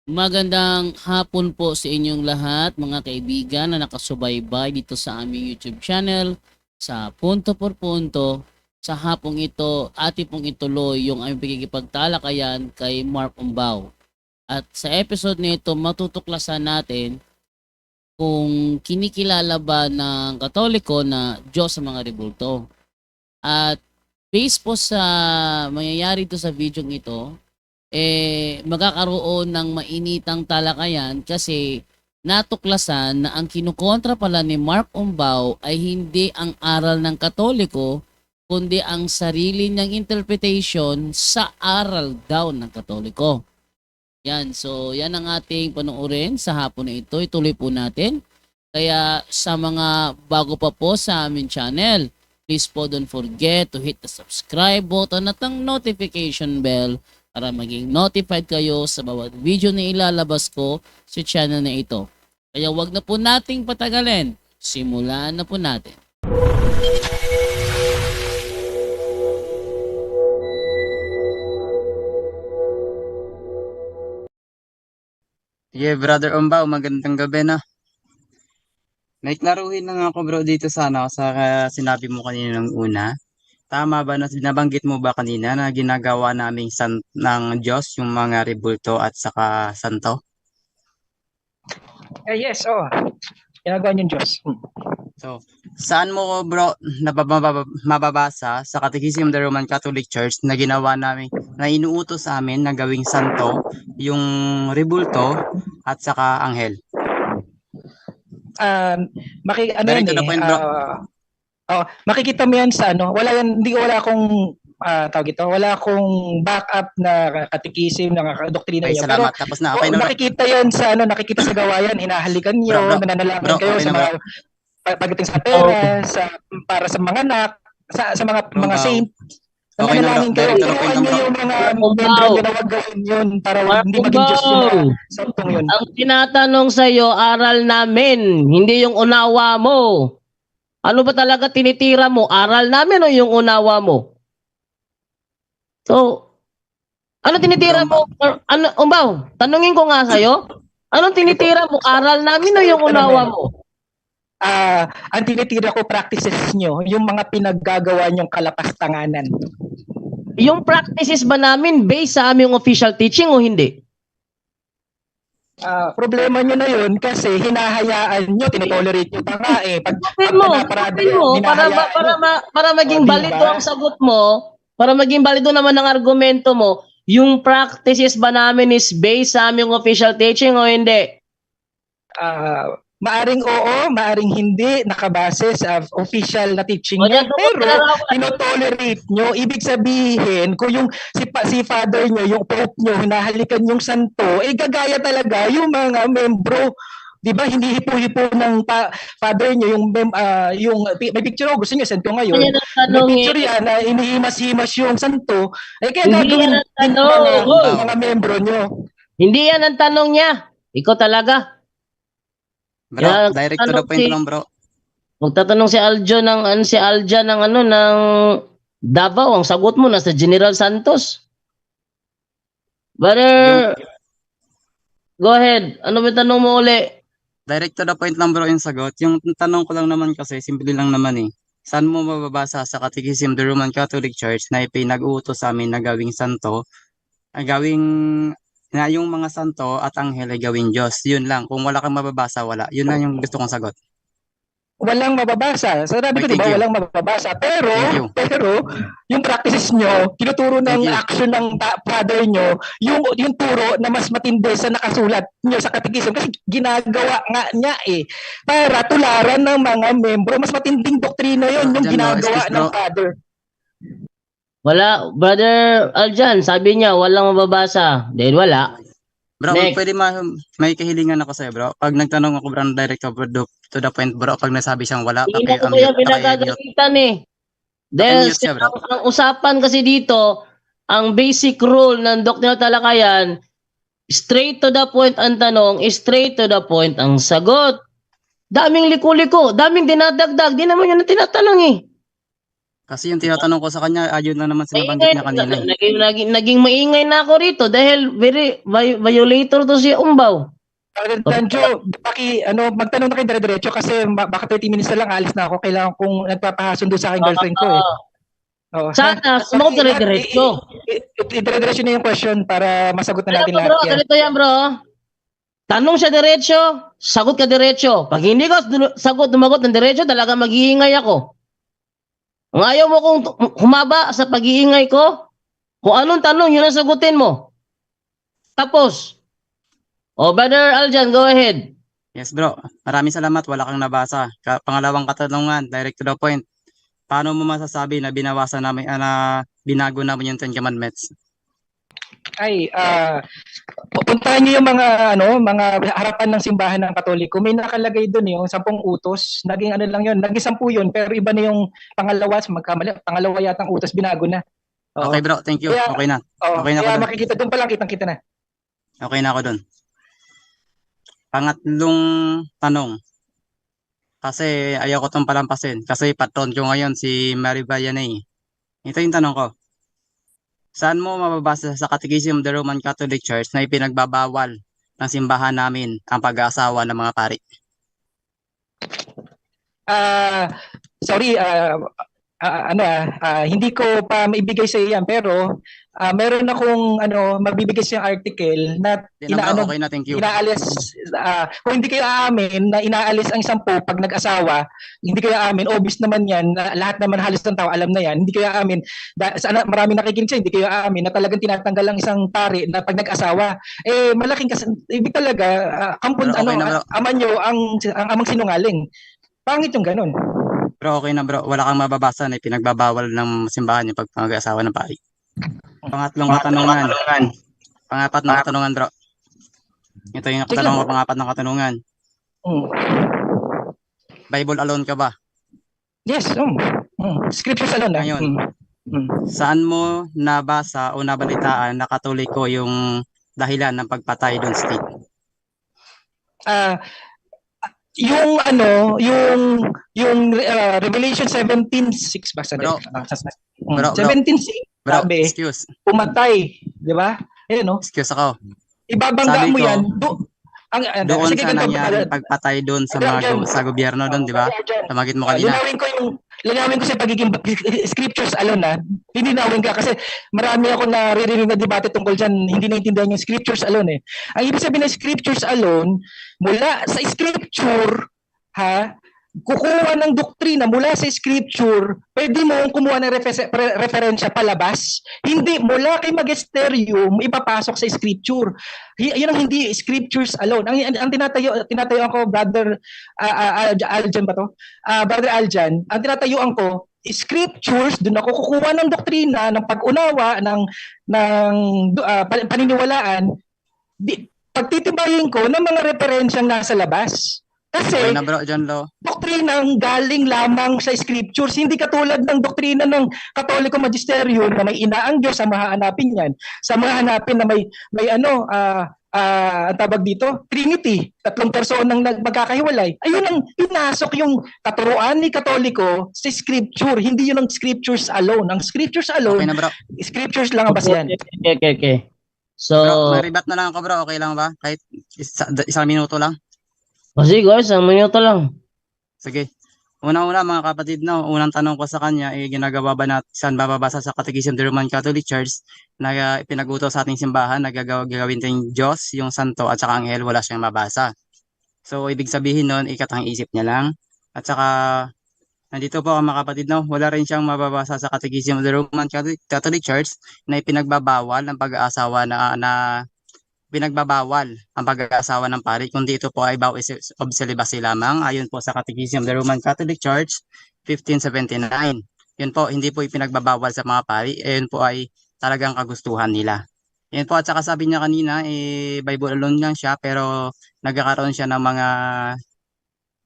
Magandang hapon po sa inyong lahat, mga kaibigan na nakasubaybay dito sa aming YouTube channel sa Punto por Punto. Sa hapong ito, ating pong ituloy yung aming pagkikipagtalakayan kay Mark Umbao. At sa episode nito, matutuklasan natin kung kinikilala ba ng Katoliko na Diyos sa mga rebulto. At based po sa mangyayari ito sa video ito, magkakaroon ng mainitang talakayan kasi natuklasan na ang kinukontra pala ni Mark Umbao ay hindi ang aral ng Katoliko, kundi ang sarili niyang interpretation sa aral daw ng Katoliko. Yan, so yan ang ating panoorin sa hapon na ito. Ituloy po natin. Kaya sa mga bago pa po sa aming channel, please po don't forget to hit the subscribe button at ang notification bell para maging notified kayo sa bawat video na ilalabas ko sa channel na ito. Kaya wag na po nating patagalin. Simulan na po natin. Sige, Brother Umbao, magandang gabi na. May klaruhin lang ako bro dito sa sinabi mo kanina ng una. Tama ba na nabanggit mo ba kanina na ginagawa naming ng Diyos yung mga rebulto at saka santo? Yes, ginagawa niyong Diyos. So, saan mo ko bro mababasa sa Catechism of the Roman Catholic Church na ginawa namin, na inuutos sa amin na gawing santo yung rebulto at saka anghel? Direct to the point, bro. Makikita mo yan sa wala akong wala akong backup na katikisim ng doktrina Okay, niya. salamat. Pero Tapos na. Okay na, bro. nakikita yan sa nakikita sa gawayan, hinahalikan niyo, Bro, nananalangin kayo okay sa na, mga pagdating sa pera, para sa mga anak, sa mga saint. Okay na, bro. Nananalangin kayo. Direct to the point Turuan lang, niyo bro. yung mga membro niyo na wag gawin yun para hindi maging Diyos yung santong yun. Ang tinatanong sa iyo, aral namin, hindi yung unawa mo. Ano ba talaga tinitira mo? Aral namin o yung unawa mo? So, ano tinitira mo? Ano, Umbaw, tanungin ko nga sa'yo. Anong tinitira mo? Aral namin o yung unawa mo? Ang tinitira ko practices nyo, yung mga pinaggagawa nyong kalapastanganan. Yung practices ba namin based sa aming official teaching o hindi? Problema nyo na yun kasi hinahayaan nyo, tinotolerate nyo pa nga eh. Pag Sagutin mo, para maging balido ang sagot mo, para maging balido naman ang argumento mo, yung practices ba namin is based sa aming official teaching o hindi? Maaring oo, maaring hindi, nakabase sa official na teaching O, nyo. yan, Pero tinotolerate nyo, ibig sabihin, kung yung si father nyo, yung pope nyo, hinahalikan yung santo, gagaya talaga yung mga membro. Di ba hindi hipo-hipo ng father nyo yung may picture ako, gusto niyo send ko ngayon. May picture yan na inihimas-himas yung santo, kaya gagawin din mga membro nyo. Hindi yan ang tanong niya. Ikaw talaga. Bro, direct to the point lang, bro. Magtatanong si Aljo ng Davao, ang sagot mo nasa General Santos. Brother, go ahead. Ano ba tanong mo uli? Direct to the point lang, bro, yung sagot. Yung tanong ko lang naman kasi, simple lang naman eh. Saan mo mababasa sa Catechism of the Roman Catholic Church na ipinag-uutos sa amin na gawing santo, na yung mga santo at anghel ay gawing Diyos? Yun lang. Kung wala kang mababasa, wala. Yun lang yung gusto kong sagot. Walang mababasa. Sabi ko, di ba, walang mababasa. Pero, yung practices nyo, tinuturo ng action ng father nyo, yung turo na mas matindi sa nakasulat nyo sa katekism. Kasi ginagawa nga niya para tularan ng mga membro. Mas matinding doktrina yon yung ginagawa ng father. Wala, Brother Aljan, sabi niya, walang mababasa. Dahil wala. Bro, pwede may kahilingan ako sa'yo, bro. Pag nagtanong ako, bro, direct to the point, bro. Pag nasabi siyang wala, hindi ko kaya pinagagalitan Dahil ang usapan kasi dito, ang basic rule ng Doctrinal Talakayan, straight to the point ang tanong, straight to the point ang sagot. Daming liko-liko, daming dinadagdag, di naman yun na tinatanong Kasi yung tinatanong ko sa kanya, ayun na naman sinabanggit Maingay, niya kanina. naging maingay na ako rito dahil very violator to si Umbaw. Danjo, magtanong na kayo dire-diretso kasi baka 30 minutes na lang alis na ako. Kailangan kong nagpapahasundo sa aking girlfriend ko eh. Oo, Sana, sumagot ka dire-diretso. Dire-diretso na yung question para masagot na Alam natin mo lahat bro, yan. ganito yan bro. Tanong siya diretso, sagot ka diretso. Pag hindi ka tumagot ng diretso, talaga mag-iingay ako. Kung ayaw mo kung humaba sa pag-iingay ko, kung anong tanong, yun ang sagutin mo. Tapos, Brother Aljan, go ahead. Yes bro, maraming salamat, wala kang nabasa. Pangalawang katanungan, direct to the point. Paano mo masasabi na binawasan namin, na binago namin yung Ten Commandments? Ay, pupuntahan niyo yung mga harapan ng simbahan ng Katoliko. May nakalagay doon yung 10 utos. Naging lang yun, naging 10 yun, pero iba na yung pangalawa, pangalawa yatang utos binago na. Oo. Okay bro, thank you. Kaya- Okay na. Oo, Okay na ako kaya dun. makikita doon pa lang, kitang-kita na. Okay na ako dun. Pangatlong tanong. Kasi ayaw ko itong palampasin. Kasi patron ko ngayon si Mary Vianney. Ito yung tanong ko. Saan mo mababasa sa Catechism of the Roman Catholic Church na ipinagbabawal ng simbahan namin ang pag-aasawa ng mga pari? Sorry, hindi ko pa maibigay sa iyo yan, pero meron akong mabibigay sa article na Di na bro, okay na, thank you. inaalis, kung hindi kayo aamin na inaalis ang 10 pag nag-asawa, hindi kayo aamin, obvious naman yan, lahat naman halos ng tao alam na yan, hindi kayo aamin, marami nakikinig sa hindi kayo aamin na talagang tinatanggal ang isang pari na pag nag-asawa, malaking ibig talaga, Bro, okay na, bro. ama nyo ang amang sinungaling. Pangit yung ganun. Bro, okay na bro. Wala kang mababasa na ipinagbabawal ng simbahan yung pag-asawa ng pari. Pangatlong katanungan. Pangapat na katanungan bro. Ito yung katanungan ko, pangapat na katanungan. Bible alone ka ba? Yes. Scriptures alone na. Ngayon. Saan mo nabasa o nabalitaan na Katoliko yung dahilan ng pagpatay doon, Steve? Yung Revelation 17:6 ba sa Bro, 17:6 bro, sabi, excuse. pumatay, di ba? Excuse ako. Ibabangga Sabi mo ko, yan. Doon sa nangyari pagpatay doon sa sa gobyerno doon, di ba? Tamagit mo kanina. Linawin ko sa pagiging scriptures alone na. Linawin ka kasi marami ako naririnig na debate tungkol dyan. Hindi naintindihan yung scriptures alone eh. Ang ibig sabihin ng scriptures alone, mula sa scripture, kukuha ng doktrina mula sa scripture, pwede mo kumuha ng referensya palabas. Hindi, mula kay magisterium, ipapasok sa scripture. Yun ang hindi scriptures alone. Ang tinatayo ako, Brother Aljan ba to? Brother Aljan, ang tinatayuan ko, scriptures, doon ako kukuha ng doktrina, ng pag-unawa, ng paniniwalaan, pagtitibayin ko ng mga referensyang nasa labas. Kasi Okay na bro, John Lo. doktrinang galing lamang sa scriptures, hindi katulad ng doktrina ng Katoliko Magisterium na may inaang Diyos sa mahahanapin yan. Sa mahahanapin na may ang tawag dito, Trinity, 3 personang magkakahiwalay. Ayun ang pinasok yung katuruan ni Katoliko sa scripture, hindi yun ang scriptures alone. Ang scriptures alone, Okay na bro. scriptures lang ang basihan. Okay. So, Bro, maribat na lang ako bro, okay lang ba? Kahit isang minuto lang. sige guys, 1 minuto lang. Sige. Una-una mga kapatid, unang tanong ko sa kanya, ginagawa ba natin, saan bababasa sa Catechism of the Roman Catholic Church na pinag-utos sa ating simbahan na gagawin tayong Diyos, yung santo at saka anghel, wala siyang mabasa. So, ibig sabihin nun, ikatang isip niya lang. At saka, nandito po mga kapatid, wala rin siyang mababasa sa Catechism of the Roman Catholic Church na ipinagbabawal ng pag-aasawa na pinagbabawal ang pag-aasawa ng pari, kundi ito po ay vow of celibacy lamang ayon po sa Catechism of the Roman Catholic Church 1579. Yun po, hindi po ipinagbabawal sa mga pari, yun po ay talagang kagustuhan nila. Yun po, at saka sabi niya kanina, Bible alone lang siya, pero nagkakaroon siya ng mga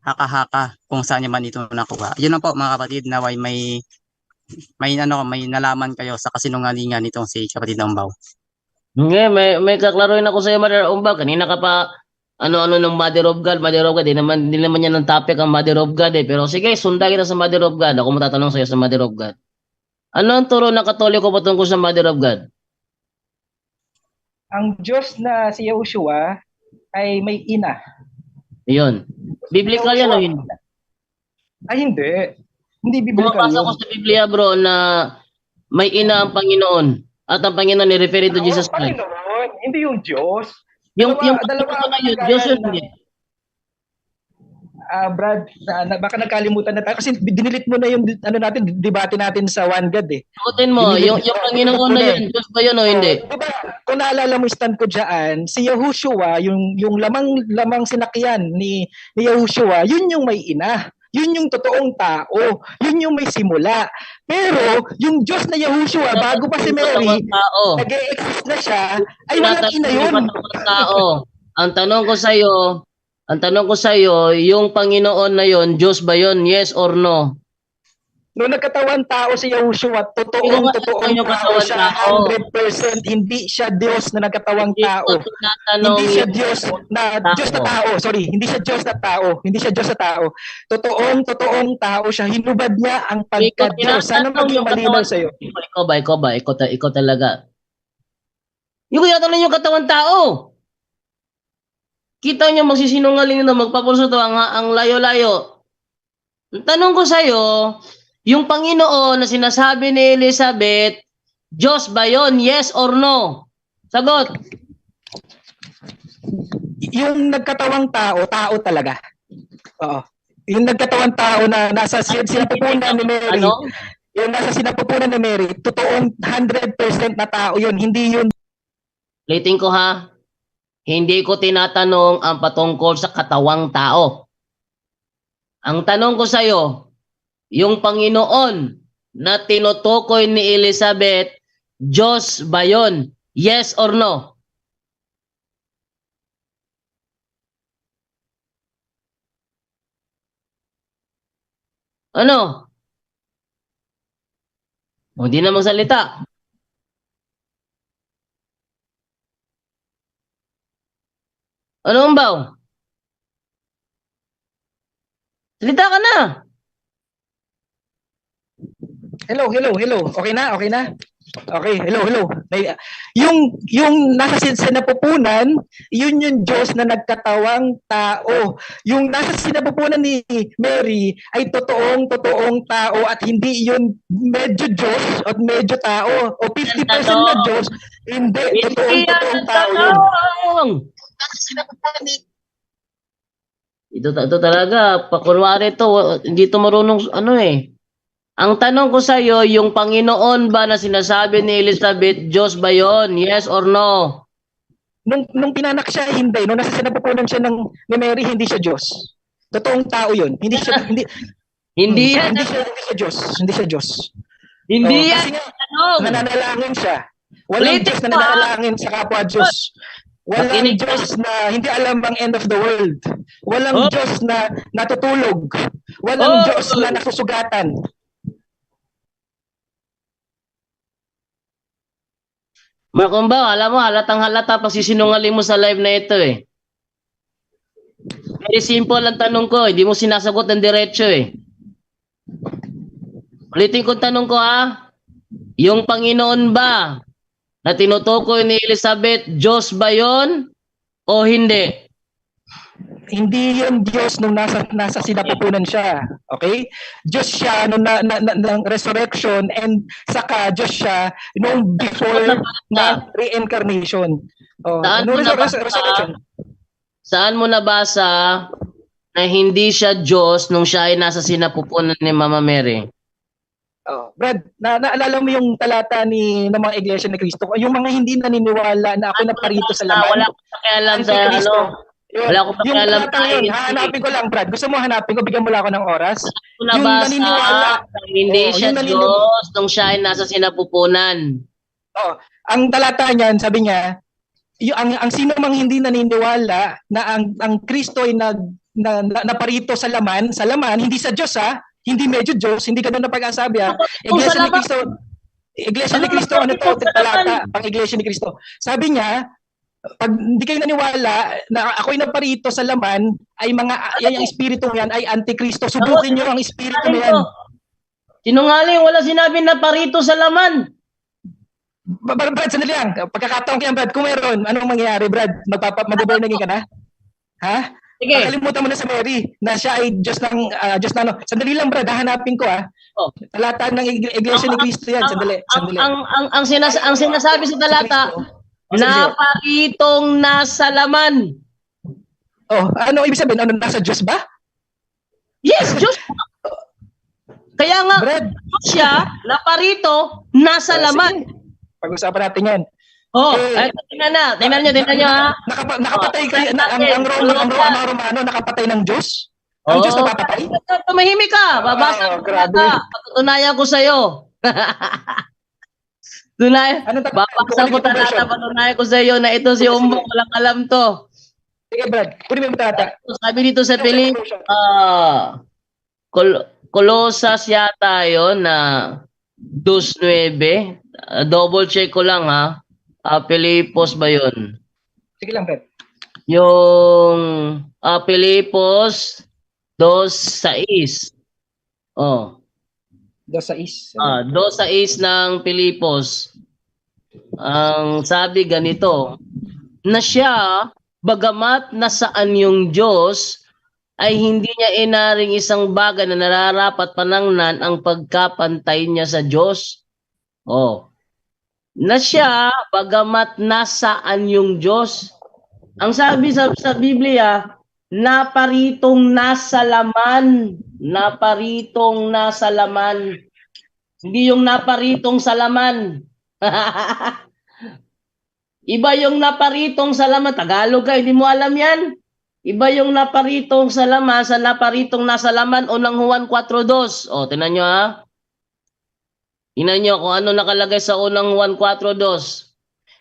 haka-haka kung saan niya man ito nakuha. Yun lang po mga kapatid, naway may nalaman kayo sa kasinungalingan nitong si kapatid Umbaw. Hindi, may kaklaruhin ako sa iyo, Mother Umbaw. Kanina ka pa ano ng Mother of God. Di naman yan ang topic ang Mother of God eh. Pero sige, sundan kita sa Mother of God. Ako matatanong sa iyo sa Mother of God. Ano ang turo ng Katoliko patungkol sa Mother of God? Ang Diyos na si Yahushua ay may ina. Yun. Biblical yan o Yahushua- hindi? Ay, hindi. Hindi biblical Pumapasa yun. ko sa Biblia, bro, na may ina ang Panginoon. At ang Panginoon ni referring to Jesus Christ. Panginoon, hindi yung Diyos. Yung Dalawa Panginoon na ang yun, Diyos yun kalagayan hindi. Brad, baka nakalimutan na tayo kasi dinilit mo na yung debate natin sa One God eh. Sagutin mo, yung Panginoon na yun, Diyos ba yun o hindi? Diba, kung naalala mo yung stand ko dyan, si Yahushua, yung lamang sinakyan ni Yahushua, yun yung may ina. Yun yung totoong tao. Yun yung may simula. Pero, yung Diyos na Yahushua, bago pa si Mary, nag-e-exist na siya, ay walang ina yun. Tao. Ang tanong ko sa'yo, yung Panginoon na yun, Diyos ba yun? Yes or no? Noong nagkatawang tao si Yahushua, totoong tao siya, 100%. Hindi siya Diyos na nagkatawang tao. Hindi siya Diyos na tao. Sorry, hindi siya Diyos na tao. Hindi siya Diyos na tao. Totoong tao siya. Hinubad niya ang pagka-Diyos. Sana maging malinaw sa'yo. Ikaw talaga. Yung tinatanong yung katawan tao. Kita niyo magsisinungaling na magpapulso to ang layo-layo. Ang tanong ko sa'yo, yung Panginoon na sinasabi ni Elizabeth, Diyos ba yun? Yes or no? Sagot. Yung nagkatawang tao, tao talaga. Oo. Yung nagkatawang tao na nasa sinapupunan ni Mary, yung nasa sinapupunan ni Mary, totoong 100% na tao yun. Hindi yun. Ulitin ko ha. Hindi ko tinatanong ang patungkol sa katawang tao. Ang tanong ko sa'yo, yung Panginoon na tinutukoy ni Elizabeth, Diyos ba yun? Yes or no? Ano? O, di na magsalita. Ano ang baw? Salita ka na. Hello. Okay na? Okay, hello. Yung nasa sinapupunan, yun yung Diyos na nagkatawang tao. Yung nasa sinapupunan ni Mary ay totoong tao at hindi yun medyo Diyos at medyo tao. O 50% na Diyos, hindi. Totoong tao yun. Ito talaga, pakunwari to, hindi to marunong Ang tanong ko sa iyo, yung Panginoon ba na sinasabi ni Elizabeth, Diyos ba yon? Yes or no? Nung pinanak siya, hindi. Nung nasa sinapupunan siya ni Mary, hindi siya Diyos. Totoong tao yun. Hindi siya Diyos. Hindi siya Diyos. Hindi yan. Kasi nga, nananalangin siya. Walang Diyos na nananalangin sa kapwa Diyos. Walang Diyos na hindi alam ang end of the world. Walang Diyos na natutulog. Walang Diyos na nasusugatan. Marcomba, alam mo, halatang halata pag sisinungaling mo sa live na ito eh. Very simple ang tanong ko, hindi mo sinasagot ng diretso eh. Ulitin ko tanong ko ha, yung Panginoon ba na tinutukoy ni Elizabeth, Diyos ba yon o hindi? Hindi yun Diyos nung nasa sinapupunan siya. Okay? Diyos siya nung ng resurrection and saka Diyos siya nung before na reincarnation. Saan mo nabasa na hindi siya Diyos nung siya ay nasa sinapupunan ni Mama Mary? Brad, naalala mo yung talata ng mga iglesia ni Cristo? Yung mga hindi naniniwala na ako na parito sa laman. Wala akong pakialam sa Wala akong pakialam sa hanapin ko lang, Brad. Gusto mo hanapin ko? Bigyan mo lang ako ng oras. Yung naniniwala. Hindi siya Diyos nung siya ay nasa sinapupunan. Ang talata niyan, sabi niya, ang sino mang hindi naniniwala na ang Kristo ay naparito sa laman, hindi sa Diyos hindi medyo Diyos, hindi ganun na pag-asabi Iglesia ni Cristo, ano to, talata, pang Iglesia ni Cristo. Sabi niya, pag hindi kayo naniwala na ako'y naparito sa laman, ay yung espiritong yan ay antikristo. Subukin niyo ang espiritu na yan. Sinungaling, wala sinabi na parito sa laman. Brad, sandali lang. Pagkakataon ko yan, Brad. Kung meron, anong mangyayari, Brad? Mag-born again ka na? Ha? Sige. Kakalimutan mo na sa Mary na siya ay Diyos ng ano. Sandali lang, Brad. Hahanapin ko, ha. Oh. Talata ng Iglesia ni Cristo yan. Sandali. Ang sinasabi sa talata, na paritong nasa laman. Oh, ano ibig sabihin? Ano, nasa Diyos ba? Yes, Diyos. Kaya nga, Brad, Diyos siya, na parito, nasa laman. pag-usapan natin yan. Oh, Eh, tingnan nyo ha. Nakapatay kayo, ang Romano, nakapatay ng Diyos? Oo. Ang Diyos napapatay? Tumahimik ka. Babasa ko grabe. talata. Patutunayan ko sa'yo. Babasa ko talata. Patutunayan ko sa'yo na ito si Umbong. Walang alam to. Sige, Brad. Kunin mo yung talata. Sabi dito sa Pilip, Kolosas yata yun na 2:9. Double check ko lang ha. Pilipos ba yun? Sige lang, Brad. Yung Pilipos 2:6. Oh. 2:6. 2:6 ng Pilipos. Ang sabi ganito, na siya, bagamat nasaan yung Diyos, ay hindi niya inaring isang bagay na nararapat panangnan ang pagkapantay niya sa Diyos. Oh. Na siya, bagamat nasaan yung Diyos. Ang sabi sa Biblia, naparitong nasa laman. Naparitong nasa laman. Hindi yung naparitong sa laman. Iba yung naparitong sa laman. Tagalog ka, hindi mo alam yan. Iba yung naparitong sa laman sa naparitong nasa laman. Unang Juan 4:2. O, tinan nyo ha. Tinan nyo kung ano nakalagay sa unang Juan 4:2.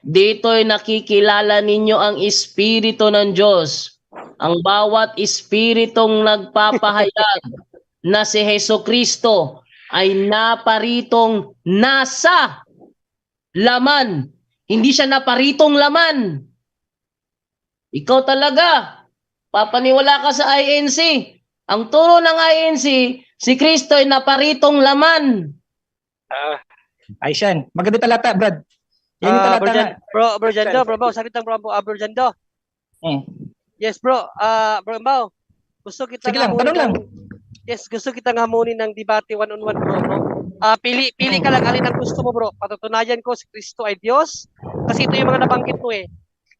Dito'y nakikilala ninyo ang Espiritu ng Diyos. Ang bawat Espiritong nagpapahayag na si Hesukristo ay naparitong nasa laman. Hindi siya naparitong laman. Ikaw talaga. Papaniwala ka sa INC. Ang turo ng INC, si Kristo ay naparitong laman. Ayos yan. Maganda talata, Brad. Yan yung talata nga. Bro Jando, bro, sakit lang bro Jando. Yes, bro. Bro Mbao. Gusto kita Sige lang, tanong lang. Yes, gusto kita ngamunin ng debate one-on-one, bro. No? Pili ka lang alin ang gusto mo, bro. Patutunayan ko si Kristo ay Diyos. Kasi ito yung mga nabanggit mo eh.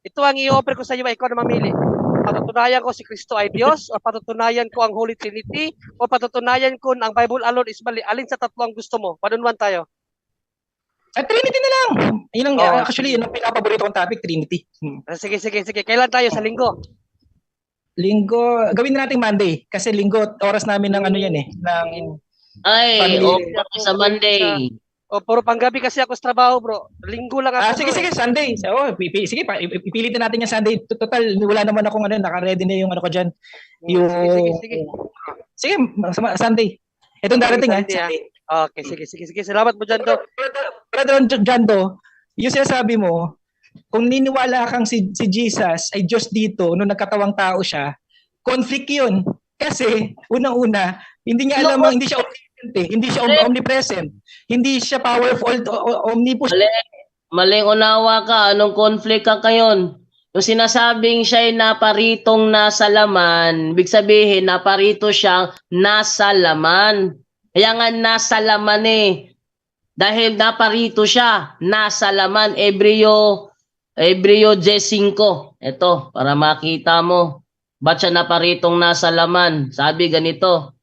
Ito ang i-offer ko sa iyo, ikaw na mamili. Patutunayan ko si Kristo ay Diyos, o patutunayan ko ang Holy Trinity, o patutunayan ko ang Bible alone is mali. Alin sa tatlo ang gusto mo? One-on-one tayo. Trinity na lang. Yun ang, actually, yun ang pinapaborito kong topic, Trinity. Sige. Kailan tayo? Sa linggo? Linggo, gawin na natin Monday. Kasi linggo, oras namin ng ano yan eh. Ay, okay sa Monday. Puro panggabi kasi ako sa trabaho, bro. Linggo lang ako. Sige, Sunday. So, sige, ipilitin natin yung Sunday. Total, wala naman akong naka-ready na yung ano ko dyan. Yung... Sige, Sunday. Itong darating ha. Sunday. Okay, sige. Salamat mo, Jando. Brother Jando, yung sinasabi mo, kung niniwala kang si Jesus ay Diyos dito, nung nagkatawang tao siya, conflict yun. Kasi, unang-una, hindi niya alam, hindi siya omnipresent eh. Hindi siya omnipresent. Hindi siya powerful, omnipotent. Maling unawa ka. Anong conflict ka kayon? Yung sinasabing siya ay naparitong nasa laman, big sabihin, naparito siyang nasa laman. Kaya nga nasa laman eh. Dahil naparito siya, nasa laman. Ebreo 10:5. Ito, para makita mo. Ba't siya naparitong nasa laman? Sabi ganito,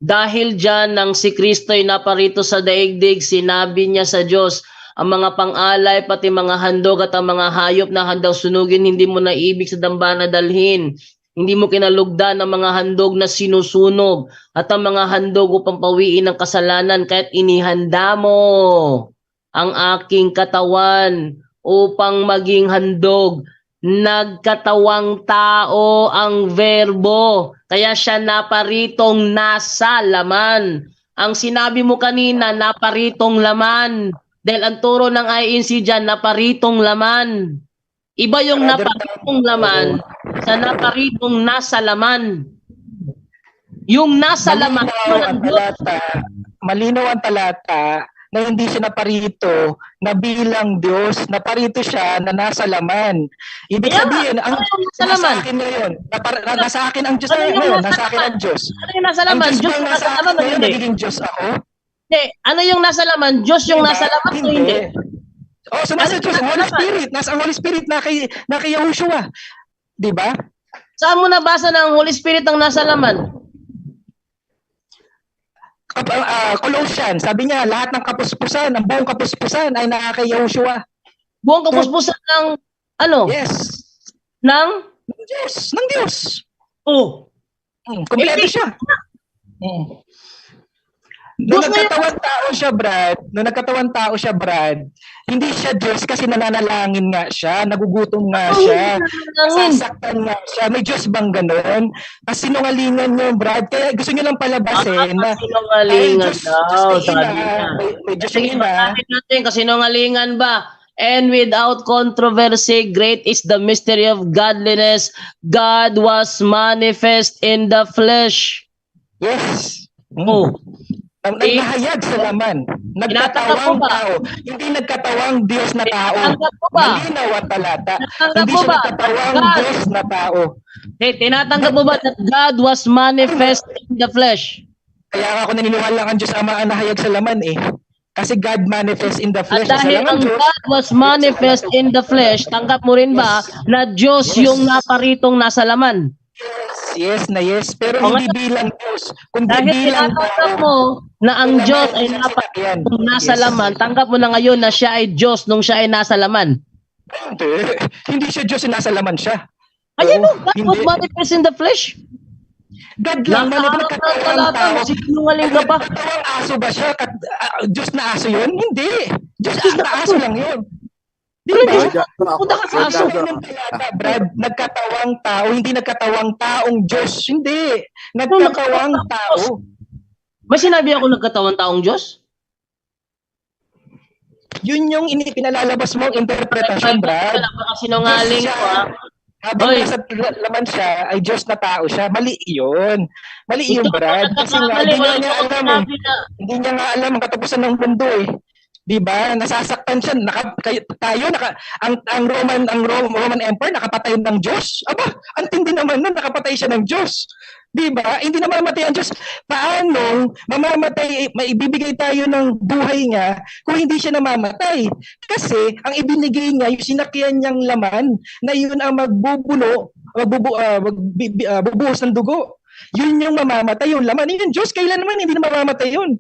dahil dyan nang si Kristo ay naparito sa daigdig, sinabi niya sa Diyos, ang mga pang-alay, pati mga handog at ang mga hayop na handang sunugin, hindi mo na ibig sa dambana dalhin. Hindi mo kinalugdan ang mga handog na sinusunog at ang mga handog upang pawiin ang kasalanan, kahit inihanda mo ang aking katawan upang maging handog. Nagkatawang tao ang verbo, kaya siya naparitong nasa laman. Ang sinabi mo kanina, naparitong laman. Dahil ang turo ng INC dyan, naparitong laman. Iba yung naparitong laman sa naparitong nasa laman. Yung nasa laman, malinaw ang talata na hindi siya naparito na bilang Diyos, naparito siya na nasa laman. Ibig Kaya sabihin, ang ano yung nasa nasa laman? akin ngayon, nasa akin ang Diyos Ano yung ngayon, nasa nasa akin laman? ang Diyos. Ano yung nasa Ang laman? Diyos Diyos bang yung nasa nasa akin laman o ngayon, hindi? nagiging Diyos ako? Hindi. Ano yung nasa laman? Diyos yung nasa Diba? laman o hindi? Oh, so nasa Ano Diyos, yung ang nasa Holy laman? Spirit, nasa ang Holy Spirit na kay Yahushua. Di ba? Saan mo nabasa na ang Holy Spirit ang nasa laman? Colossians, sabi niya, lahat ng kapuspusan, ang buong kapuspusan ay nasa kay Yahushua. Buong kapuspusan ng ano? Yes. Ng? Ng Diyos. Ng Diyos. Oh. Kompleto Hindi. siya. Diyos Nung na yun. nagkatawan tao siya, Brad, hindi siya Diyos kasi nananalangin nga siya, nagugutom nga siya, nasasaktan nga siya. May Diyos bang ganon? Kasi sinungalingan niyo, Brad. Kaya gusto niyo lang palabasin na Kasinungalingan Diyos daw, yung sabi ina, niya. may Diyos Sige, yung ina. bakit natin kasinungalingan ba? And without controversy, great is the mystery of godliness. God was manifest in the flesh. Yes. Oh. Nahayag sa laman. Nagkatawang Tinatanggap mo ba? tao. Hindi nagkatawang Diyos na tao. Tinatanggap mo ba? Malinaw at talata. Tinatanggap Hindi mo siya ba? nagkatawang God. Diyos na tao. Hey, tinatanggap mo ba that God was manifest in the flesh? Kaya nga ako naniniwala ang Diyos Ama ang nahayag sa laman eh. Kasi God manifest in the At flesh. Isa dahil lang ang ang Diyos. God was manifest in the flesh, tanggap mo rin ba na Diyos Yes. yung naparitong nasa laman? Yes na yes. Pero O hindi bilang Diyos. Kundi Dahil bilang tinatanggap tao. mo na ang Yung Diyos laman ay ng sasakyan. nasa Yes. laman, tanggap mo na ngayon na siya ay Diyos nung siya ay nasa laman. Hindi. Hindi siya Diyos yung nasa laman siya. Ayan Oo, o, God was hindi. manifest in the flesh. God lang man Nakaharap ng nagkatawang talata, tao. sinungaling ka pa. Nagkatawang aso ba siya? Diyos na aso yun? Hindi. Diyos na aso lang yun. Di Ano ba? Diyos? Punta ka sa aso. Sabi ng talata, Brad, nagkatawang tao, hindi nagkatawang taong Diyos. Hindi. Nagkatawang tao. May sinabi ako nagkatawang taong Diyos? Yun yung pinalalabas mong interpretasyon, Brad. Sinungaling Diyos ko siya. ah. Habang Oy. nasa laman siya, ay Diyos na tao siya. Mali yun. Mali yun, Ikaw Brad. ang Kasi nga, nagkakamali, hindi wala niya akong alam eh. sinabi na Hindi niya nga alam ang katapusan ng mundo eh. 'Di ba? Nasasaktan siya. Roman Empire nakapatay ng Diyos. Aba, ang tindi naman nun, nakapatay siya ng Diyos. 'Di ba? Hindi na mamamatay ang Diyos. Paano mamamatay, maibibigay tayo ng buhay niya kung hindi siya namamatay? Kasi ang ibinigay niya, yung sinakyan niyang laman, na yun ang bubuhos ng dugo. Yun yung mamamatay, yung laman. Yun yung Diyos, kailan naman hindi na mamamatay yun.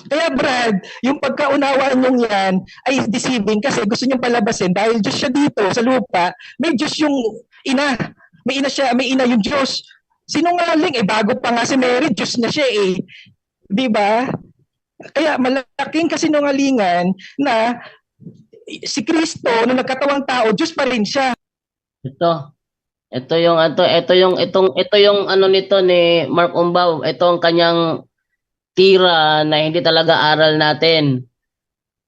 Kaya Brad, yung pagkaunawaan nyo yan ay deceiving kasi gusto nyo palabasin dahil Diyos siya dito sa lupa, may Diyos yung ina. May ina yung Diyos. Sinungaling, bago pa nga si Mary, Diyos na siya eh. Di ba? Kaya malaking kasinungalingan na si Kristo, nung nagkatawang tao, Diyos pa rin siya. Ito yung ano nito ni Mark Umbaw, ito ang kanyang tira na hindi talaga aral natin.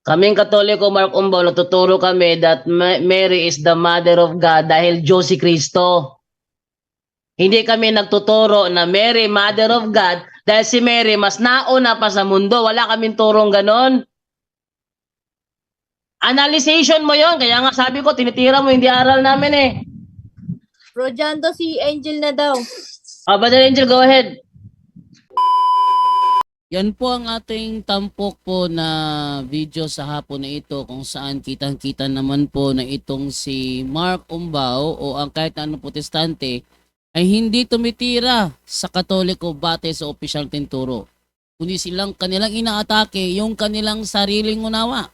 Kaming Katoliko, Mark Umbaw, natuturo kami that Mary is the mother of God dahil Diyos si Kristo. Hindi kami nagtuturo na Mary, mother of God, dahil si Mary mas nauna pa sa mundo. Wala kaming turong ganon. Analyzation mo yon, kaya nga sabi ko, tinitira mo, hindi aral namin eh. Bro, dyan daw si Angel na daw. Brother Angel, go ahead. Yan po ang ating tampok po na video sa hapon na ito kung saan kitang-kita naman po na itong si Mark Umbaw o ang kahit na anong protestante ay hindi tumitira sa Katoliko bate sa opisyal tinturo. Kundi kanilang inaatake yung kanilang sariling unawa.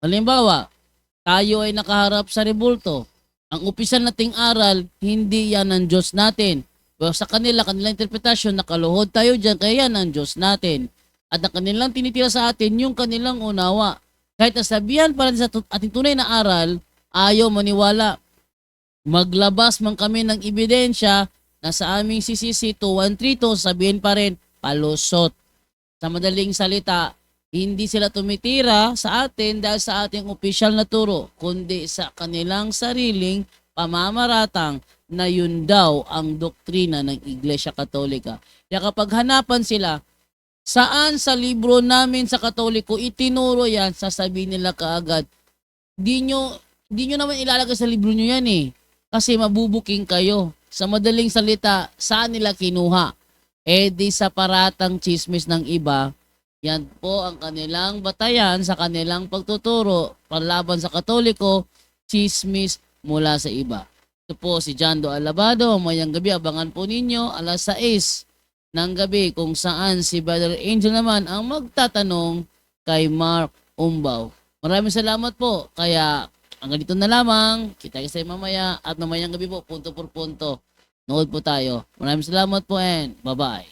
Halimbawa, tayo ay nakaharap sa rebulto. Ang opisyal nating aral, hindi yan ang Diyos natin. Pero sa kanilang interpretasyon, nakaluhod tayo dyan, kaya yan ang Diyos natin. At ang kanilang tinitira sa atin, yung kanilang unawa. Kahit nasabihan pa rin sa ating tunay na aral, ayaw maniwala. Maglabas man kami ng ebidensya na sa aming CCC 2132, sabihin pa rin, palusot. Sa madaling salita, hindi sila tumitira sa atin dahil sa ating opisyal na turo, kundi sa kanilang sariling pamamaratang na yun daw ang doktrina ng Iglesia Katolika. Kaya kapag hanapan sila Saan sa libro namin sa Katoliko itinuro yan, sasabihin nila kaagad. Di nyo naman ilalagay sa libro nyo yan eh. Kasi mabubuking kayo. Sa madaling salita, saan nila kinuha? Eh di sa paratang chismis ng iba, yan po ang kanilang batayan sa kanilang pagtuturo panlaban sa Katoliko, chismis mula sa iba. Ito po si Jando Alabado, mayang gabi, abangan po ninyo alas 6 ng gabi kung saan si Brother Angel naman ang magtatanong kay Mark Umbaw. Maraming salamat po. Kaya hanggang dito na lamang. Kita kayo mamaya at mamayang gabi po, punto por punto. Nood po tayo. Maraming salamat po and bye-bye.